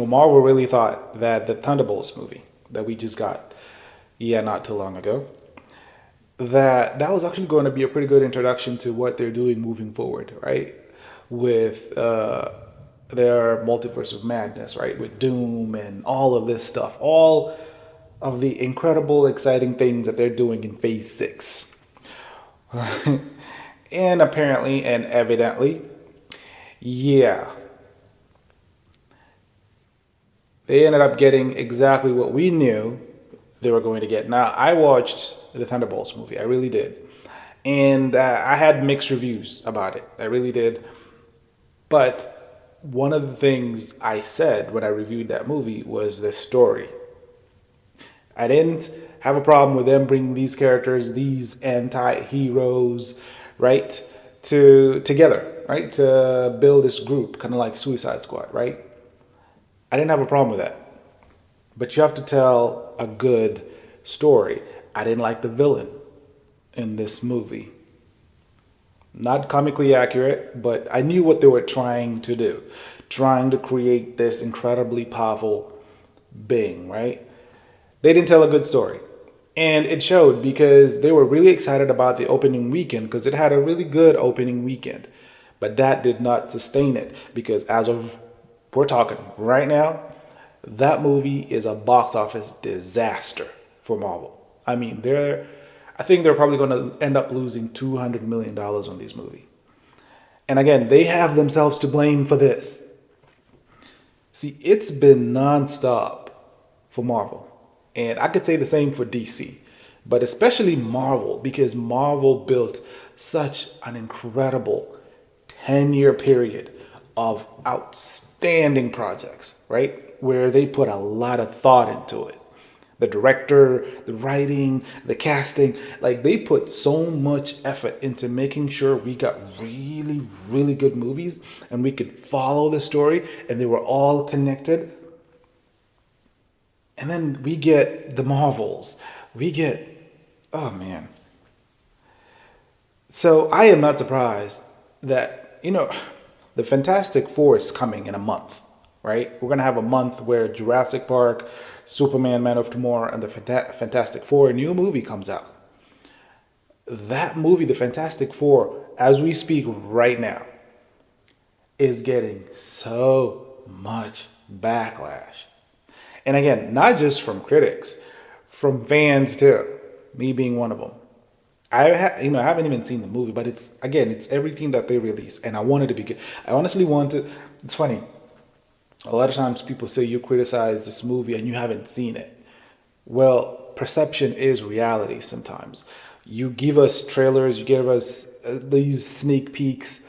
Marvel really thought that the Thunderbolts movie that we just got, yeah, not too long ago, that was actually going to be a pretty good introduction to what they're doing moving forward, right? With their multiverse of madness, right? With Doom and all of this stuff, all of the incredible, exciting things that they're doing in Phase 6. And apparently and evidently, yeah, they ended up getting exactly what we knew they were going to get. Now, I watched the Thunderbolts movie. I really did. And I had mixed reviews about it. I really did. But one of the things I said when I reviewed that movie was the story. I didn't have a problem with them bringing these characters, these anti-heroes, right, together, right, to build this group, kind of like Suicide Squad, right? I didn't have a problem with that. But you have to tell a good story. I didn't like the villain in this movie. Not comically accurate, but I knew what they were trying to do. Trying to create this incredibly powerful being, right? They didn't tell a good story. And it showed because they were really excited about the opening weekend because it had a really good opening weekend. But that did not sustain it because as of we're talking right now, that movie is a box office disaster for Marvel. I mean, I think they're probably going to end up losing $200 million on this movie. And again, they have themselves to blame for this. See, it's been nonstop for Marvel. And I could say the same for DC, but especially Marvel, because Marvel built such an incredible 10-year period of outstanding projects, right? Where they put a lot of thought into it. The director, the writing, the casting, like they put so much effort into making sure we got really, really good movies and we could follow the story and they were all connected. And then we get the Marvels. We get, oh man. So I am not surprised that, the Fantastic Four is coming in a month, right? We're going to have a month where Jurassic Park, Superman, Man of Tomorrow, and the Fantastic Four, a new movie comes out. That movie, the Fantastic Four, as we speak right now, is getting so much backlash. And again, not just from critics, from fans too. Me being one of them. I haven't even seen the movie, but it's everything that they release, and I want it to be good. I honestly want it. It's funny. A lot of times people say you criticize this movie and you haven't seen it. Well, perception is reality sometimes. You give us trailers, you give us these sneak peeks,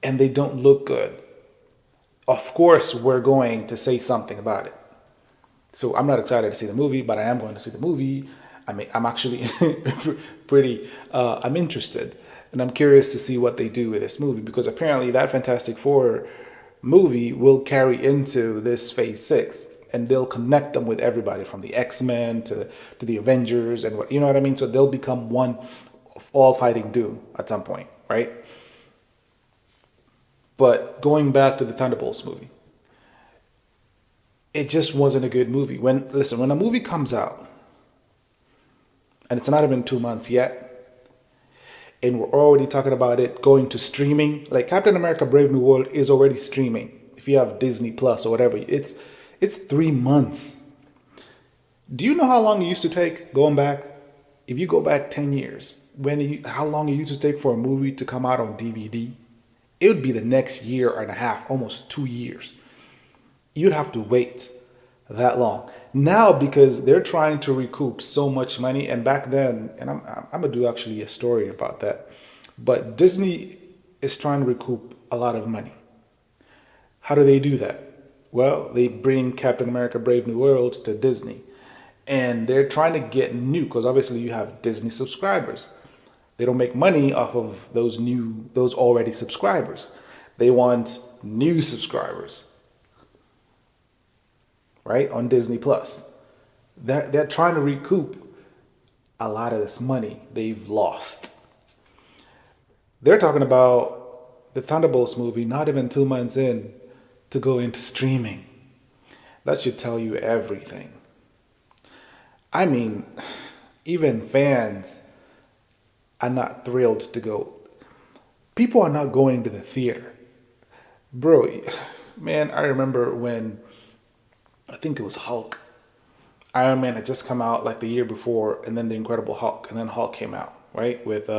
and they don't look good. Of course, we're going to say something about it. So I'm not excited to see the movie, but I am going to see the movie. I mean, I'm actually I'm interested. And I'm curious to see what they do with this movie because apparently that Fantastic Four movie will carry into this Phase 6. And they'll connect them with everybody from the X-Men to the Avengers and what, you know what I mean? So they'll become one all fighting Doom at some point, right? But going back to the Thunderbolts movie, it just wasn't a good movie. When a movie comes out, and it's not even 2 months yet, and we're already talking about it going to streaming, like Captain America Brave New World is already streaming. If you have Disney Plus or whatever, it's 3 months. Do you know how long it used to take going back? If you go back 10 years, how long it used to take for a movie to come out on DVD? It would be the next year and a half, almost 2 years. You'd have to wait that long. Now, because they're trying to recoup so much money, and back then, and I'm gonna do actually a story about that, but Disney is trying to recoup a lot of money. How do they do that? Well, they bring Captain America Brave New World to Disney. And they're trying to get new, because obviously you have Disney subscribers. They don't make money off of those already subscribers. They want new subscribers, right, on Disney Plus. They're trying to recoup a lot of this money they've lost. They're talking about the Thunderbolts movie not even 2 months in to go into streaming. That should tell you everything. I mean, even fans are not thrilled to go. People are not going to the theater. Bro, man, I remember when I think it was Hulk. Iron Man had just come out like the year before, and then The Incredible Hulk, and then Hulk came out, right, with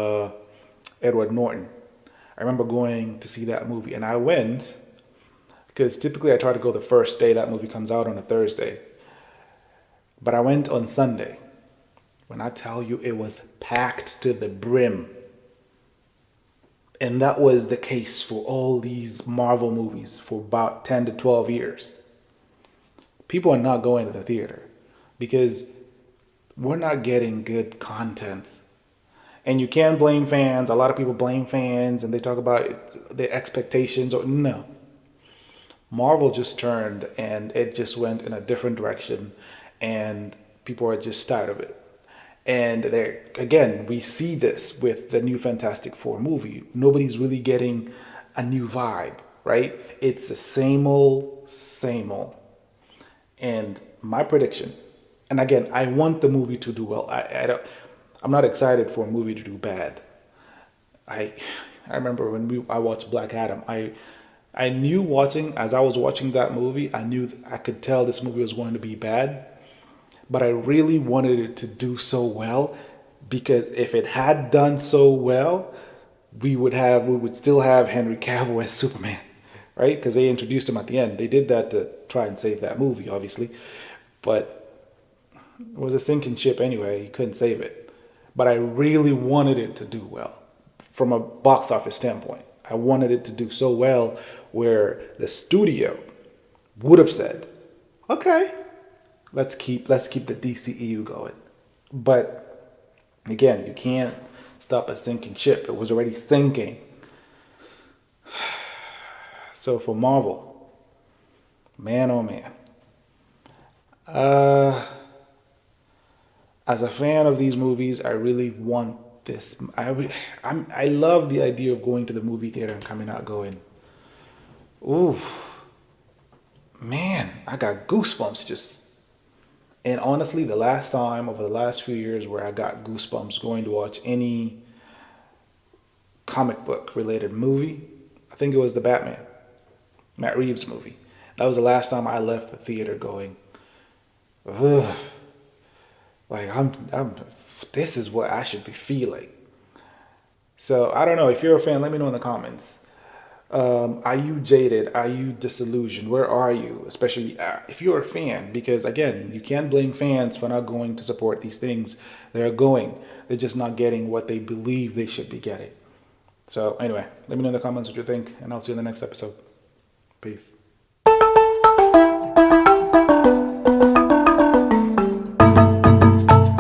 Edward Norton. I remember going to see that movie, and I went because typically I try to go the first day that movie comes out on a Thursday. But I went on Sunday. When I tell you it was packed to the brim. And that was the case for all these Marvel movies for about 10 to 12 years. People are not going to the theater because we're not getting good content. And you can't blame fans. A lot of people blame fans and they talk about their expectations. Or no. Marvel just turned and it just went in a different direction. And people are just tired of it. And there again, we see this with the new Fantastic Four movie. Nobody's really getting a new vibe, right? It's the same old, same old. And my prediction, and again, I want the movie to do well. I'm not excited for a movie to do bad. I remember when I watched Black Adam. I knew as I was watching that movie, I could tell this movie was going to be bad. But I really wanted it to do so well because if it had done so well, we would still have Henry Cavill as Superman, right? Because they introduced him at the end. They did that to try and save that movie, obviously, but it was a sinking ship anyway. You couldn't save it. But I really wanted it to do well from a box office standpoint. I wanted it to do so well where the studio would have said, okay, let's keep the DCEU going. But again, you can't stop a sinking ship. It was already sinking. So for Marvel, man oh man. As a fan of these movies, I really want this. I love the idea of going to the movie theater and coming out going, ooh, man, I got goosebumps just. And honestly, the last time over the last few years where I got goosebumps going to watch any comic book related movie, I think it was the Batman, Matt Reeves movie. That was the last time I left the theater going, ugh, like this is what I should be feeling. So I don't know. If you're a fan, let me know in the comments. Are you jaded? Are you disillusioned? Where are you? Especially if you're a fan, because again, you can't blame fans for not going to support these things. They're going. They're just not getting what they believe they should be getting. So anyway, let me know in the comments what you think, and I'll see you in the next episode. Peace.